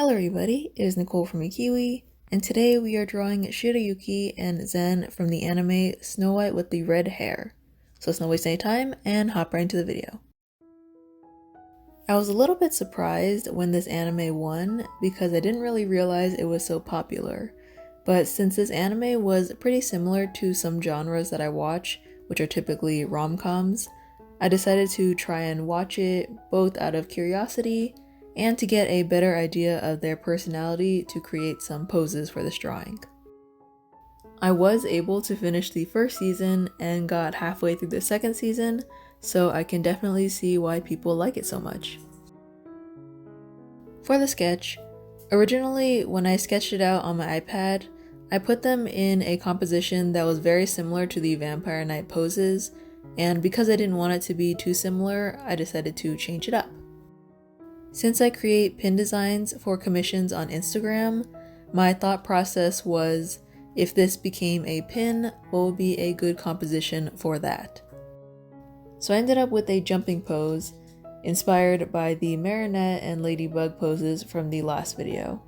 Hello everybody, it is Nicole from Ikiwi, and today we are drawing Shirayuki and Zen from the anime Snow White with the Red Hair. So let's not waste any time and hop right into the video. I was a little bit surprised when this anime won because I didn't really realize it was so popular. But since this anime was pretty similar to some genres that I watch, which are typically rom-coms, I decided to try and watch it both out of curiosity and to get a better idea of their personality to create some poses for this drawing. I was able to finish the first season and got halfway through the second season, so I can definitely see why people like it so much. For the sketch, originally when I sketched it out on my iPad, I put them in a composition that was very similar to the Vampire Knight poses, and because I didn't want it to be too similar, I decided to change it up. Since I create pin designs for commissions on Instagram, my thought process was, if this became a pin, what would be a good composition for that? So I ended up with a jumping pose, inspired by the Marinette and Ladybug poses from the last video.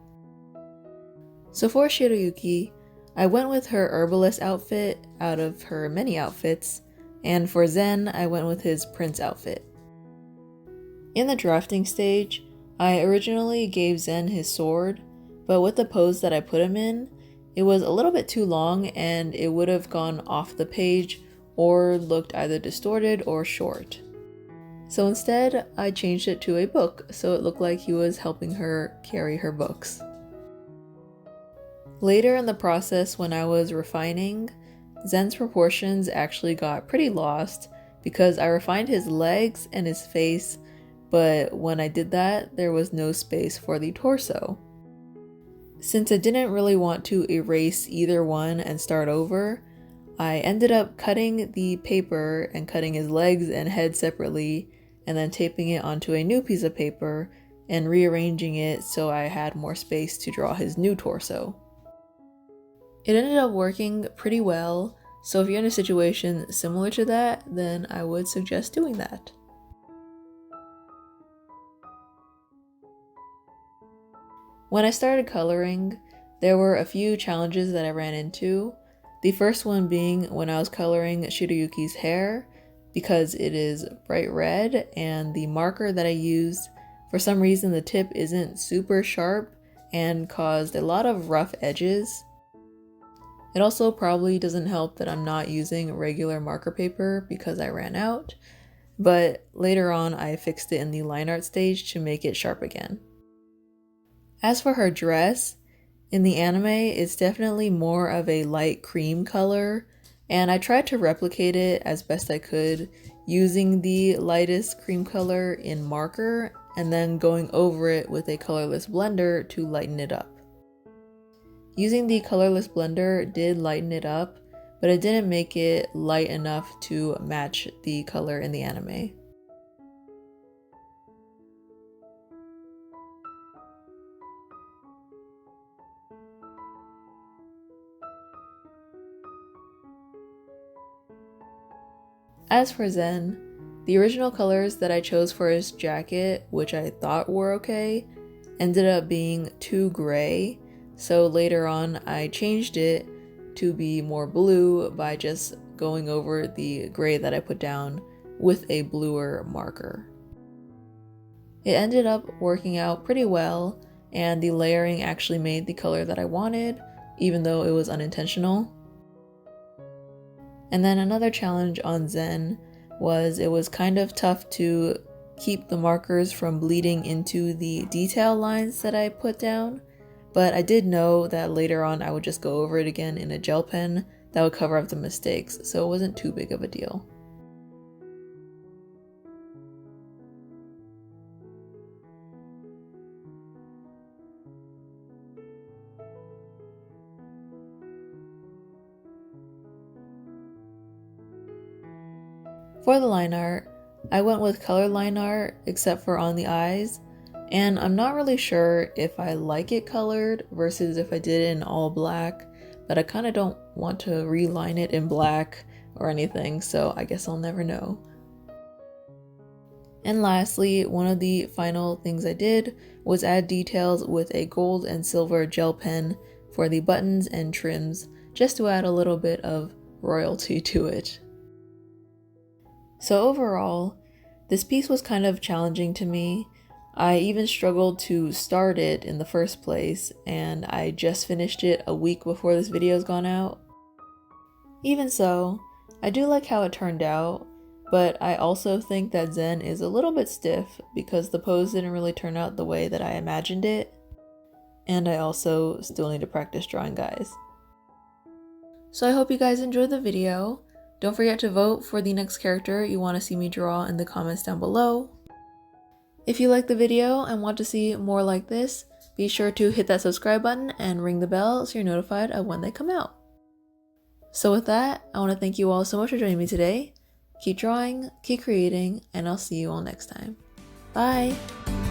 So for Shirayuki, I went with her herbalist outfit out of her many outfits, and for Zen, I went with his prince outfit. In the drafting stage, I originally gave Zen his sword, but with the pose that I put him in, it was a little bit too long and it would have gone off the page or looked either distorted or short. So instead, I changed it to a book so it looked like he was helping her carry her books. Later in the process, when I was refining, Zen's proportions actually got pretty lost because I refined his legs and his face, but when I did that, there was no space for the torso. Since I didn't really want to erase either one and start over, I ended up cutting the paper and cutting his legs and head separately, and then taping it onto a new piece of paper and rearranging it so I had more space to draw his new torso. It ended up working pretty well, so if you're in a situation similar to that, then I would suggest doing that. When I started coloring, there were a few challenges that I ran into. The first one being when I was coloring Shirayuki's hair, because it is bright red and the marker that I used, for some reason the tip isn't super sharp and caused a lot of rough edges. It also probably doesn't help that I'm not using regular marker paper because I ran out, but later on I fixed it in the line art stage to make it sharp again. As for her dress, in the anime it's definitely more of a light cream color, and I tried to replicate it as best I could using the lightest cream color in marker and then going over it with a colorless blender to lighten it up. Using the colorless blender did lighten it up, but it didn't make it light enough to match the color in the anime. As for Zen, the original colors that I chose for his jacket, which I thought were okay, ended up being too gray, so later on I changed it to be more blue by just going over the gray that I put down with a bluer marker. It ended up working out pretty well, and the layering actually made the color that I wanted, even though it was unintentional. And then another challenge on Zen was it was kind of tough to keep the markers from bleeding into the detail lines that I put down, but I did know that later on I would just go over it again in a gel pen that would cover up the mistakes, so it wasn't too big of a deal. For the line art, I went with color line art except for on the eyes, and I'm not really sure if I like it colored versus if I did it in all black, but I kind of don't want to reline it in black or anything, so I guess I'll never know. And lastly, one of the final things I did was add details with a gold and silver gel pen for the buttons and trims, just to add a little bit of royalty to it. So overall, this piece was kind of challenging to me. I even struggled to start it in the first place, and I just finished it a week before this video's gone out. Even so, I do like how it turned out, but I also think that Zen is a little bit stiff because the pose didn't really turn out the way that I imagined it, and I also still need to practice drawing, guys. So I hope you guys enjoyed the video. Don't forget to vote for the next character you want to see me draw in the comments down below. If you liked the video and want to see more like this, be sure to hit that subscribe button and ring the bell so you're notified of when they come out. So with that, I want to thank you all so much for joining me today. Keep drawing, keep creating, and I'll see you all next time. Bye!